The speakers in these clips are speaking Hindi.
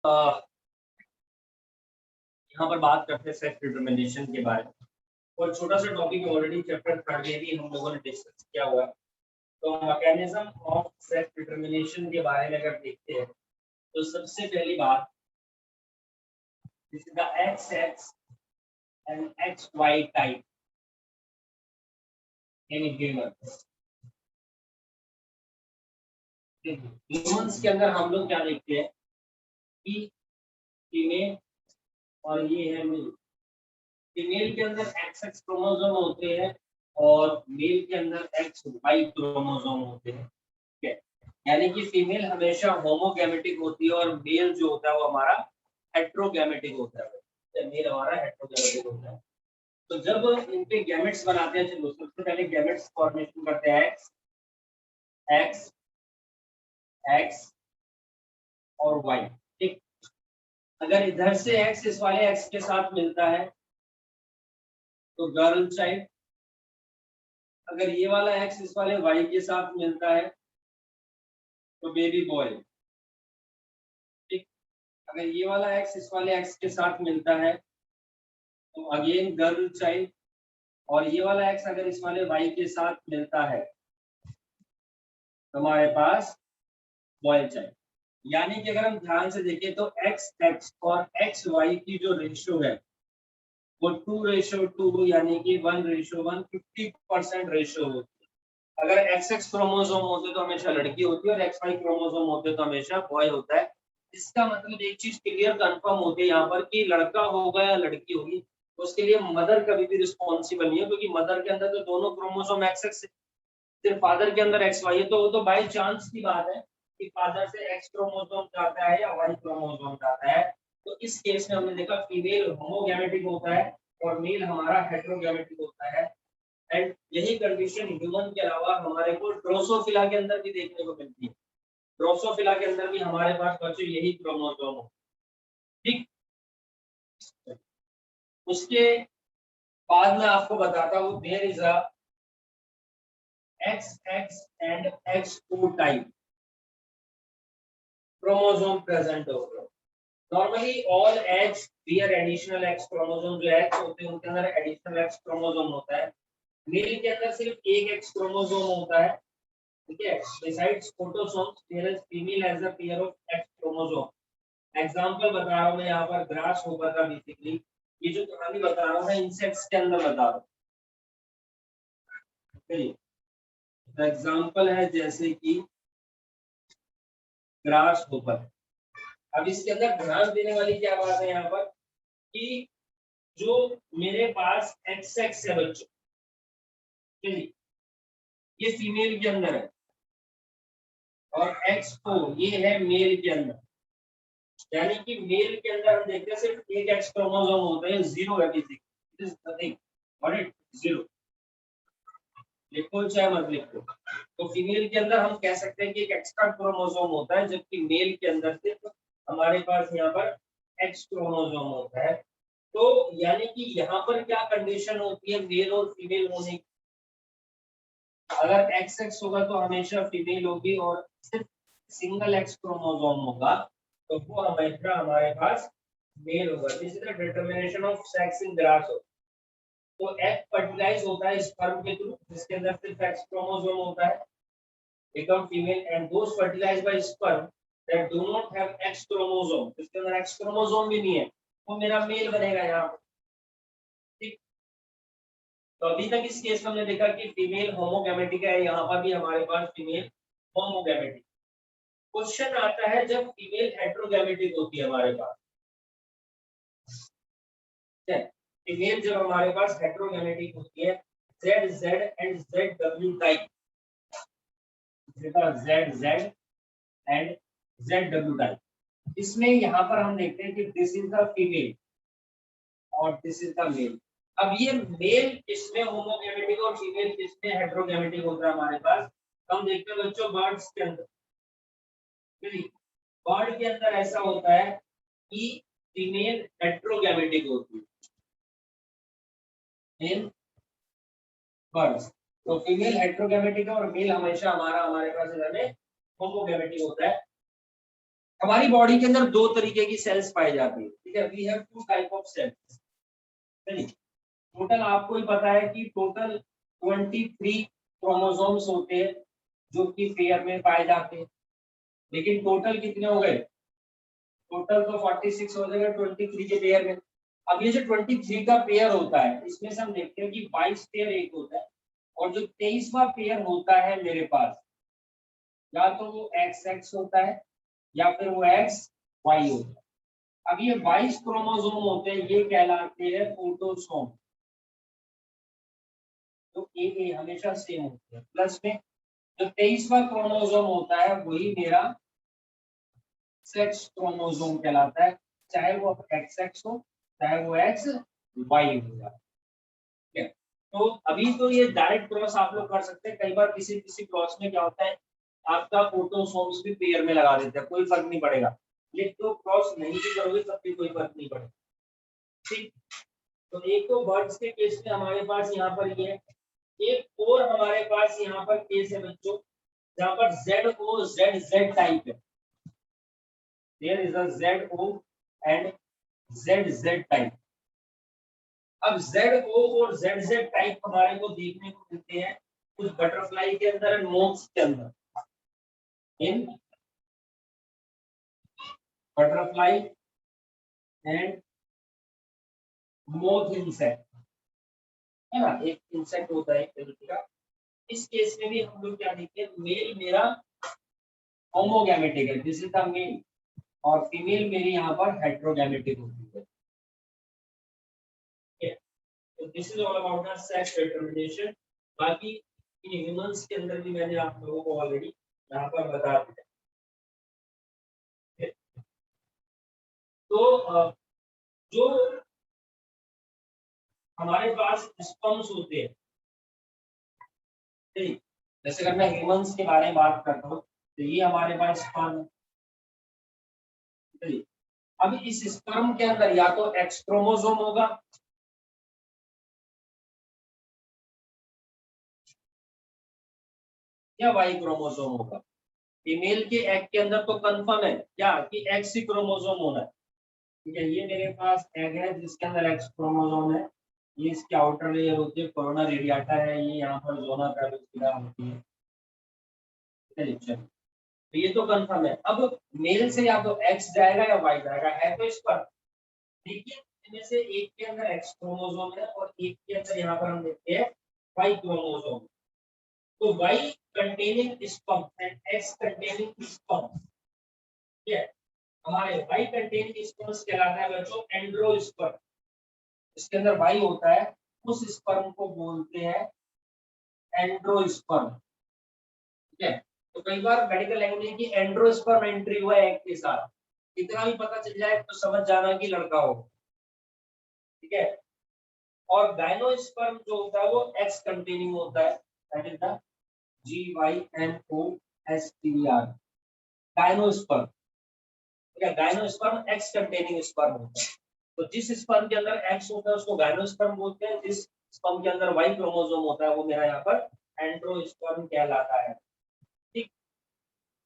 यहाँ पर बात करते हैं सेक्स डिटरमिनेशन के बारे में और छोटा सा टॉपिक ऑलरेडी चैप्टर 3 में भी हम लोगों ने डिस्कस किया हुआ है। तो मैकेनिज्म ऑफ सेक्स डिटरमिनेशन के बारे में अगर देखते हैं तो सबसे पहली बात this is the X X and X Y type in human. Humans के अंदर हम लोग क्या देखते हैं कि फीमेल और ये है मेल। फीमेल के अंदर एक्स एक्स क्रोमोसोम होते हैं और मेल के अंदर एक्स वाई क्रोमोसोम होते हैं। ठीक है, यानी कि फीमेल हमेशा होमोगैमेटिक होती है और मेल जो होता है वो हमारा हेट्रोगैमेटिक होता है। मेल हमारा हेट्रोगैमेटिक होता है। तो जब इनके गैमेट्स बनाते हैं, चलो सबसे पहले गैमेट्स फॉर्मेशन करते हैं एक्स एक्स एक्स और वाई। ठीक, अगर इधर से एक्स इस वाले एक्स के साथ मिलता है तो गर्ल चाइल्ड, अगर ये वाला एक्स इस वाले वाई के साथ मिलता है तो बेबी बॉय। ठीक, अगर ये वाला एक्स इस वाले एक्स के साथ मिलता है तो अगेन गर्ल चाइल्ड, और ये वाला एक्स अगर इस वाले वाई के साथ मिलता है तो हमारे पास बॉय चाइल्ड। यानी कि अगर हम ध्यान से देखें तो एक्स एक्स और एक्स वाई की जो रेशियो है वो 2:2 यानी कि 1:1 50% रेशियो होती है। अगर एक्स एक्स क्रोमोसोम होते तो हमेशा लड़की होती है और एक्स वाई क्रोमोसोम होते तो हमेशा बॉय होता है। इसका मतलब एक चीज क्लियर कंफर्म होती है यहाँ पर कि लड़का होगा या लड़की होगी तो उसके लिए मदर कभी भी रिस्पॉन्सिबल नहीं है, क्योंकि मदर के अंदर तो दोनों क्रोमोसोम एक्स एक्स, सिर्फ फादर के अंदर एक्स वाई है, तो वो तो बाई चांस की बात है कि फादर से एक्स क्रोमोसोम जाता है या वाई क्रोमोसोम जाता है। तो इस केस में हमने देखा फीमेल होमोगैमेटिक होता है और मेल हमारा हेट्रोगैमेटिक होता है। एंड यही कंडीशन ह्यूमन के अलावा हमारे को ड्रोसोफिला के अंदर भी देखने को मिलती है। ड्रोसोफिला के अंदर भी हमारे पास बच्चे यही क्रोमोसोम हो। ठीक, उसके बाद मैं आपको बताता हूँ there is a XX and XO type chromosome present over. Normally all eggs bear additional X chromosome, जो X होते हैं उनके अंदर additional X chromosome होता है। मेल के अंदर सिर्फ एक X chromosome होता है। ठीक है, besides photosomes there is female has a pair of X chromosome. Example बता रहा हूँ मैं यहाँ पर ग्रास होगा था बेसिकली। ये जो कहानी बता रहा हूँ मैं इंसेक्ट्स के अंदर बता रहा हूँ। एग्जाम्पल है जैसे कि ग्रास होपर। अब इसके अंदर ध्यान देने वाली क्या बात है यहाँ पर कि जो मेरे पास एक्स एक्स है बच्चों, ये फीमेल के अंदर है और एक्स ओ ये है मेल के अंदर। यानी कि मेल के अंदर हम देखते हैं सिर्फ एक एक्स क्रोमोसोम होता है, जीरो है बेसिक, इट इज नथिंग और इट जीरो। लिखो चाहे मत लिखो, तो फीमेल के अंदर हम कह सकते हैं कि एक एक्स्ट्रा क्रोमोसोम होता है, जबकि मेल के अंदर सिर्फ हमारे पास यहाँ पर एक्स क्रोमोसोम होता है। तो यानी कि यहाँ पर क्या कंडीशन होती है मेल और फीमेल होने की, अगर एक्स एक्स होगा तो हमेशा फीमेल होगी और सिर्फ सिंगल एक्स क्रोमोसोम होगा तो वो हमेशा हमारे पास मेल होगा। This is the determination of sex in grass. तो एग फर्टिलाइज होता है स्पर्म के थ्रू जिसके अंदर सिर्फ एक्स क्रोमोसोम होता है, become female, and those fertilized by sperm that do not have X chromosome, जिसके अंदर X क्रोमोसोम भी नहीं है, वो मेरा मेल बनेगा यहाँ पर। ठीक, तो अभी तक इस केस में हमने देखा कि फीमेल होमोगैमेटिक है, यहाँ पर भी हमारे पास फीमेल होमोगैमेटिक। क्वेश्चन आता है जब फीमेल हेट्रोगैमेटिक होती है हमारे पास, फीमेल जब हमारे पास हेट्रोगैमेटिक होती है ZZ and ZW type, ZZ and ZW type, इसमें यहाँ पर हम देखते हैं कि दिस इज द फीमेल और दिस इज द मेल। अब ये मेल किसमें होमोगैमेटिक और फीमेल किसमें हेट्रोगैमेटिक होता है हमारे पास, हम देखते हैं बच्चों बर्ड्स के अंदर। बर्ड के अंदर ऐसा होता है कि फीमेल हेट्रोगैमेटिक होती है इन बर्ड्स, तो फीमेल हेट्रोगैमेटिक है और मेल हमेशा हमारे पास इधर में होमोगैमेटिक होता है। हमारी बॉडी के अंदर दो तरीके की सेल्स पाई जाती है, ठीक है। We have two type of cells. चलिए, टोटल आपको ही पता है कि टोटल 23 क्रोमोसोम्स होते हैं जो कि पेयर में पाए जाते हैं, लेकिन टोटल कितने हो गए? टोटल तो 46 हो जाएगा 23 के पेयर में। अब ये जो 23 का पेयर होता है, इसमें से हम देखते हैं कि 22 पेयर एक होता है, और जो 23वां पेयर होता है मेरे पास, या तो वो XX होता है या फिर वो XY होता है। अब ये 22 क्रोमोसोम होते हैं, ये कहलाते हैं ऑटोसोम। तो ए हमेशा सेम होते हैं, प्लस में जो 23वां क्रोमोसोम होता है वही मेरा सेक्स क्रोमोसोम कहलाता है, चाहे वो XX हो चाहे वो XY होगा। ठीक है, तो अभी तो ये डायरेक्ट क्रॉस आप लोग कर सकते हैं। कई बार किसी किसी क्रॉस में क्या होता है, आपका ऑटोसोम्स भी पेयर में लगा देते हैं, कोई फर्क नहीं पड़ेगा। लेकिन तो क्रॉस नहीं भी करोगे तब भी कोई फर्क नहीं पड़ेगा। ठीक, तो एक तो बर्ड्स के केस में हमारे पास यहाँ पर ये है, एक और हमारे पास यहाँ पर केस है बच्चों, जहाँ पर ZOZZ टाइप है। There is a ZO and ZZ type. अब ZO और ZZ टाइप हमारे को देखने को मिलते हैं कुछ बटरफ्लाई के अंदर एंड मोथ्स के अंदर। इन बटरफ्लाई एंड मोथ इंसेक्ट, है ना, एक इंसेक्ट होता है एक तरीके का। इस केस में भी हम लोग क्या देखते हैं, मेल मेरा होमोगैमेटिक है, दिस इज द मेल, और फीमेल मेरी यहाँ पर हेट्रोगैमेटिक होती है। तो this is all about the sex determination. बाकी इन ह्यूमंस के अंदर भी मैंने आप लोगों को ऑलरेडी यहाँ पर बता दिया। तो जो हमारे पास स्पर्म्स होते हैं, ठीक, जैसे अगर मैं ह्यूमंस के बारे में बात करता हूँ तो ये हमारे पास स्पर्म, ठीक। अब इस स्पर्म के अंदर या तो एक्स क्रोमोसोम होगा या वाई क्रोमोसोम होगा। फीमेल के एग के अंदर तो कंफर्म है क्या कि एक्स ही क्रोमोसोम होना है, ठीक है। ये मेरे पास एग है जिसके अंदर एक्स क्रोमोसोम है, ये इसकी आउटर लेयर होती है, कोरोना रेडियाटा है, ये यहाँ पर जोना कैल्विस्टिका होती है, चलिए। तो ये तो कंफर्म है। अब मेल से या तो एक्स जाएगा या वाई जाएगा, है तो इस पर, लेकिन इनमें से एक के अंदर एक्स क्रोमोसोम है और एक के अंदर यहाँ पर हम देखते हैं वाई क्रोमोसोम। तो Y containing sperm and X containing sperm, ठीक है। हमारे वाई कंटेनिंग स्पर्म्स कहलाता है बच्चों एंड्रोस्पर्म। इसके अंदर वाई होता है, उस स्पर्म को बोलते हैं एंड्रोस्पर्म, ठीक है। तो कई बार मेडिकल लैंग्वेज में कि एंड्रोस्पर्म एंट्री हुआ है एग के साथ, इतना भी पता चल जाए तो समझ जाना कि लड़का हो, ठीक है। और गायनोस्पर्म जो होता है वो एक्स कंटेनिंग होता है, दैट इज द GYNOSPER, गायनोस्पर्म, ठीक है। गायनोस्पर्म एक्स कंटेनिंग स्पर्म होता है। तो जिस स्पर्म के अंदर एक्स होता है उसको गायनोस्पर्म बोलते हैं, जिस स्पर्म के अंदर वाई क्रोमोसोम होता है वो मेरा यहाँ पर एंड्रोस्पर्म कहलाता है, ठीक।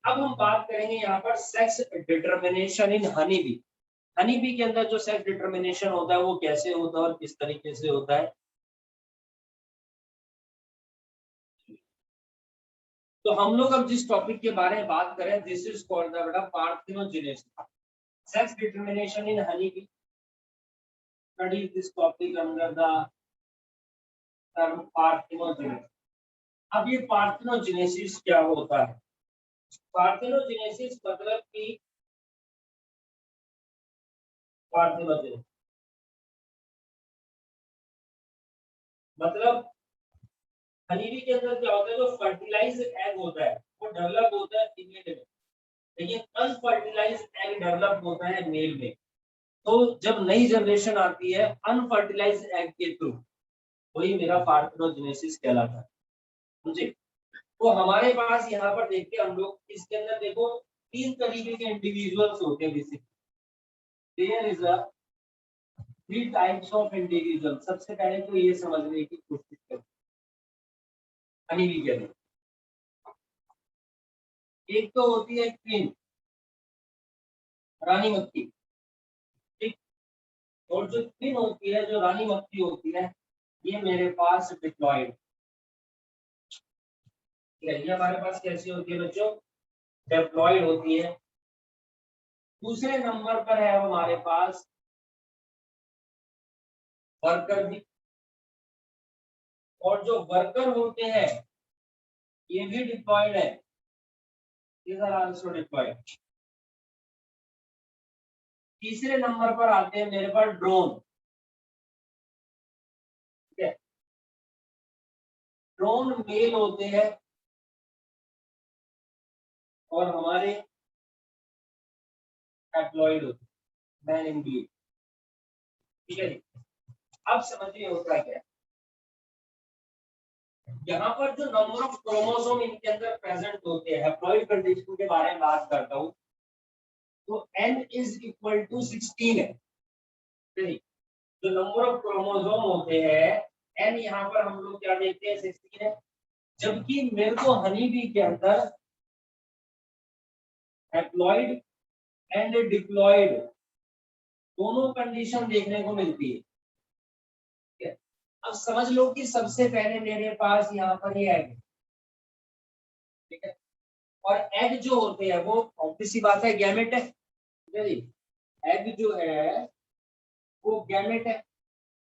अब हम बात करेंगे यहाँ पर sex determination in honey B. Honey bee के अंदर जो सेक्स डिटरमिनेशन होता है वो कैसे होता है और किस तरीके से होता है। तो हम लोग अब जिस टॉपिक के बारे में बात करें, दिस इज कॉल्ड द बेटा parthenogenesis, sex determination in honey B. Study this topic under the term parthenogenesis. अब ये पार्थिनोजेनेसिस क्या होता है? पार्थिनोजेनेसिस मतलब कि पार्थिनोजेनेसिस मतलब हनीबी के अंदर क्या होता है, जो फर्टिलाइज एग होता है वो डेवलप होता है फीमेल में, लेकिन अनफर्टिलाइज एग डेवलप होता है मेल में। तो जब नई जनरेशन आती है अनफर्टिलाइज एग के थ्रू, वही मेरा पार्थिनोजेनेसिस कहलाता है, समझे। तो हमारे पास यहाँ पर देखते हैं हम लोग, इसके अंदर देखो तीन तरीके के इंडिविजुअल्स होते हैं basically. There is a three types of individual. सबसे पहले तो ये समझने की कोशिश करें हनीबी के अंदर, एक तो होती है क्वीन, रानी मक्खी, ठीक। और जो क्वीन होती है, जो रानी मक्खी होती है, ये मेरे पास डिप्लॉयड, ये हमारे पास कैसी होती है बच्चों, डिप्लॉयड होती है। दूसरे नंबर पर है हमारे पास वर्कर भी, और जो वर्कर होते हैं ये भी डिप्लॉयड है, these are also deployed। तीसरे नंबर पर आते हैं मेरे पास ड्रोन, ठीक है। ड्रोन मेल होते हैं और हमारे एप्लॉयड होते हैं, मैन इन ब्लू, ठीक है जी। अब समझिए होता क्या है, यहाँ पर जो नंबर ऑफ क्रोमोसोम इनके अंदर प्रेजेंट होते हैं, हैप्लॉइड कंडीशन के बारे में बात करता हूँ, तो n इज इक्वल टू 16 है, जो नंबर ऑफ क्रोमोसोम होते हैं n, यहाँ पर हम लोग क्या देखते हैं 16 है। जबकि मेरे को हनी बी के अंदर हैप्लॉइड एंड डिप्लॉयड दोनों कंडीशन देखने को मिलती है, ठीक है। अब समझ लो कि सबसे पहले मेरे पास यहाँ पर ये एग, ठीक है, और एग जो होते हैं वो ऑब्वियस सी बात है गैमेट है, ठीक है जी। एग जो है वो गैमेट है,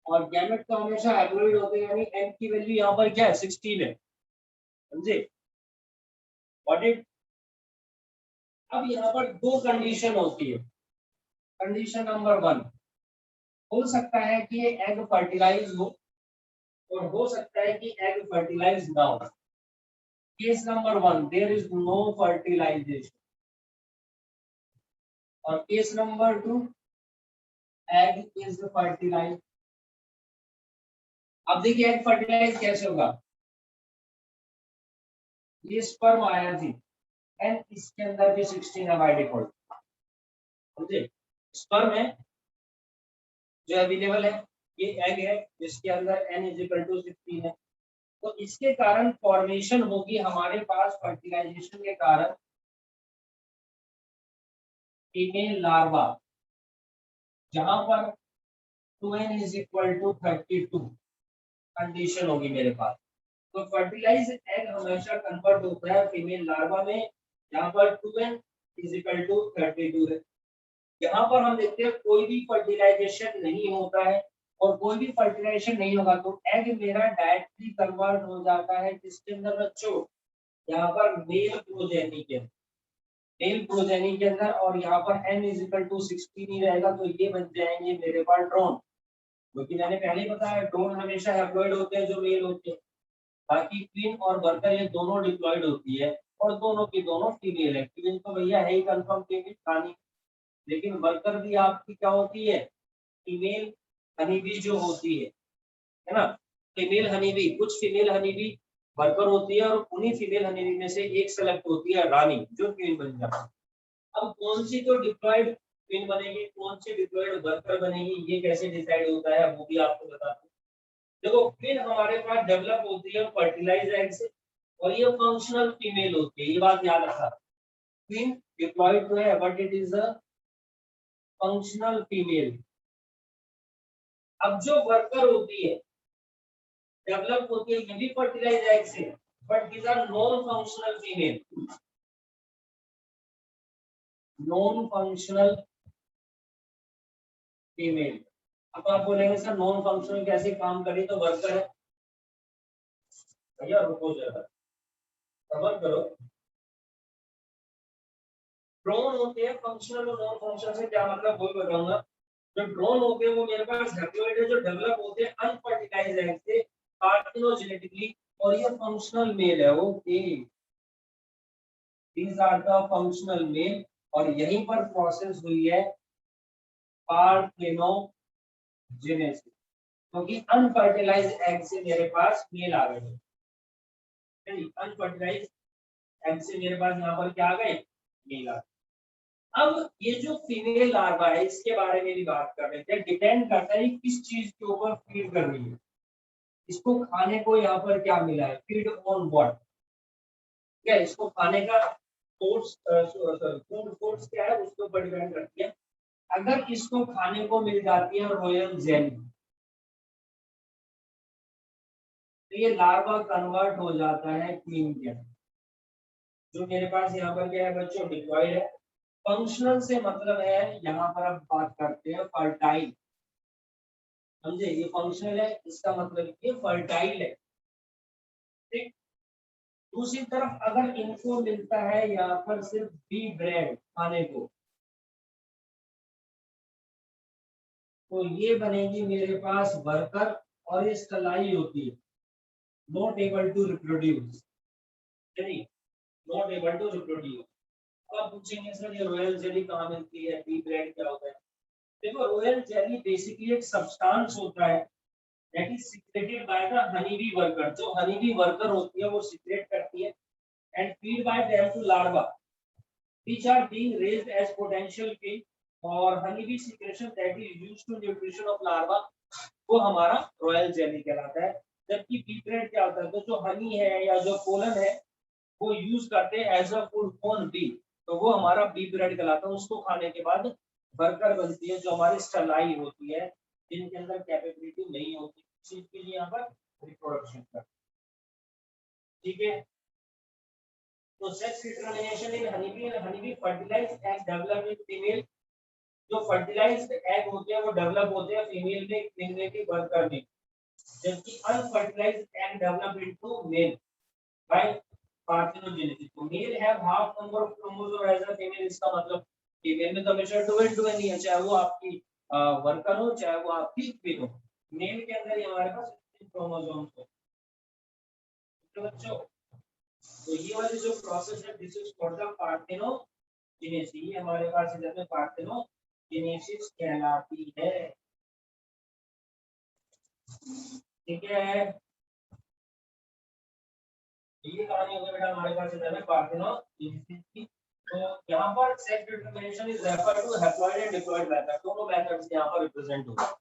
और गैमेट तो हमेशा हैप्लॉइड होते हैं, यानी एग की वैल्यू यहाँ पर क्या है 16 है, समझे, व्हाट इट। अब यहाँ पर दो कंडीशन होती है। कंडीशन नंबर 1, हो सकता है कि ये एग फर्टिलाइज हो, और हो सकता है कि एग फर्टिलाइज ना हो। Case number 1, there is no fertilisation, और case number 2, egg is fertilise. अब देखिए एग फर्टिलाइज कैसे होगा, ये स्पर्म आया जी, एंड इसके अंदर भी 16 है बाय डिफॉल्ट, समझे। स्पर्म है जो अवेलेबल है, ये एग है जिसके अंदर n इज इक्वल टू 16 है, तो इसके कारण फॉर्मेशन होगी हमारे पास फर्टिलाइजेशन के कारण फीमेल लार्वा, जहां पर 2n is equal to 32 condition होगी मेरे पास। तो फर्टिलाइज एग हमेशा कन्वर्ट होता है फीमेल लार्वा में, यहाँ पर 2n इज इक्वल टू 32 है। यहाँ पर हम देखते हैं कोई भी फर्टिलाइजेशन नहीं होता है, और कोई भी फर्टिलाइजेशन नहीं होगा तो एग मेरा डायरेक्टली कन्वर्ट हो जाता है किसके अंदर बच्चों, यहाँ पर मेल प्रोजेनी के अंदर, और यहाँ पर n इज इक्वल टू 16 ही रहेगा, तो ये बन जाएंगे मेरे पास ड्रोन, क्योंकि मैंने पहले ही बताया ड्रोन हमेशा हैप्लॉइड होते हैं जो मेल होते हैं, बाकी क्वीन और वर्कर ये दोनों डिप्लॉयड होती है, और दोनों की दोनों फीमेल है। क्वीन तो भैया है ही कंफर्म फीमेल रानी, लेकिन वर्कर भी आपकी क्या होती है, फीमेल हनी बी जो होती है ना, फीमेल हनी बी, कुछ फीमेल हनी बी वर्कर होती है, और उन्हीं फीमेल हनी बी में से एक सेलेक्ट होती है रानी जो क्वीन बन जाती है। अब कौन सी तो डिप्लॉयड क्वीन बनेगी, कौन सी डिप्लॉयड वर्कर बनेगी, ये कैसे डिसाइड होता है वो भी आपको बताते हैं। देखो क्वीन हमारे पास डेवलप होती है फर्टिलाइज एग से, और ये फंक्शनल फीमेल होती है, ये बात याद रखा। क्वीन डिप्लॉयड तो है but it is a functional female. अब जो वर्कर होती है डेवलप होती है ये भी फर्टिलाइज एग से, but these are non functional female, non functional female. अब आप बोलेंगे सर नॉन फंक्शनल कैसे काम करे, तो वर्कर है भैया, रुको जरा सबर करो। ड्रोन होते हैं फंक्शनल और नॉन फंक्शनल से क्या मतलब वो बताऊंगा। जो ड्रोन होते हैं वो मेरे पास हैप्लॉइड है जो डेवलप होते हैं अनफर्टिलाइज्ड एग से पार्थिनोजेनेटिकली, और ये फंक्शनल मेल है, okay, these are the functional male, और यहीं पर प्रोसेस हुई है पार्थिनोजेनेसिस, क्योंकि अनफर्टिलाइज्ड एग से मेरे पास मेल आ गए, अनफर्टिलाइज्ड एग से मेरे पास यहाँ पर क्या आ गए, मेल आ गए। अब ये जो फीमेल लार्वा है इसके बारे में भी बात कर रहे थे, डिपेंड करता है किस चीज के ऊपर फीड कर रही है, इसको खाने को यहाँ पर क्या मिला है, फीड ऑन व्हाट, क्या इसको खाने का फोर्स फूड फोर्स क्या है उसके ऊपर डिपेंड करती है। अगर इसको खाने को मिल जाती है रॉयल जेली, तो ये लार्वा कन्वर्ट हो जाता है क्वीन के अंदर। जो मेरे पास यहाँ पर क्या है बच्चों, डिप्लॉयड है। फंक्शनल से मतलब है यहाँ पर अब बात करते हैं फर्टाइल, समझे, ये फंक्शनल है, इसका मतलब ये फर्टाइल है, ठीक। दूसरी तरफ अगर इनको मिलता है यहाँ पर सिर्फ बी ब्रेड खाने को, तो ये बनेगी मेरे पास वर्कर, और ये स्टलाई होती है, not able to reproduce, not able to reproduce. अब पूछेंगे सर ये रॉयल जेली कहाँ मिलती है, बी ब्रेड क्या होता है। देखो रॉयल जेली बेसिकली एक सब्सटेंस होता है that is secreted by the honey bee worker. जो हनी बी वर्कर होती है वो सीक्रेट करती है and feed by them to larva which are being raised as potential king, और honey bee secretion that is used to nutrition of larva, वो हमारा रॉयल जेली कहलाता है। जबकि बी ब्रेड क्या होता है, तो जो हनी है या जो पोलन है वो यूज करते हैं as a food for bee, तो वो हमारा बी ब्रेड कहलाता है। उसको खाने के बाद बर्गर बनती है जो हमारी स्टलाई होती है, जिनके अंदर कैपेबिलिटी नहीं होती चीज के लिए यहाँ पर रिप्रोडक्शन का, ठीक है। तो sex determination in honey bee fertilized egg develop in female. जो फर्टिलाइज्ड एग होते हैं वो डेवलप होते हैं फीमेल में, फीमेल की बर्थ करने, जबकि unfertilised egg develop into male by parthenogenesis. तो male have half number of chromosome as a female, इसका मतलब फीमेल में तो हमेशा 2 नहीं है, चाहे वो आपकी वर्कर हो चाहे वो आपकी क्वीन हो। मेल के अंदर ही हमारे पास 16 क्रोमोसोम्स हो, तो बच्चों तो ये वाली जो प्रोसेस है this is called the parthenogenesis, ये हमारे पास इधर में पार्थेनोजेनेसिस कहलाती है, ठीक है। ये कहानी हो गई बेटा हमारे पास इधर में पार्थेनोजेनेसिस की। तो यहाँ पर sex determination is refer to haploid and diploid method, दोनों मेथड्स यहाँ पर रिप्रेजेंट होते हैं।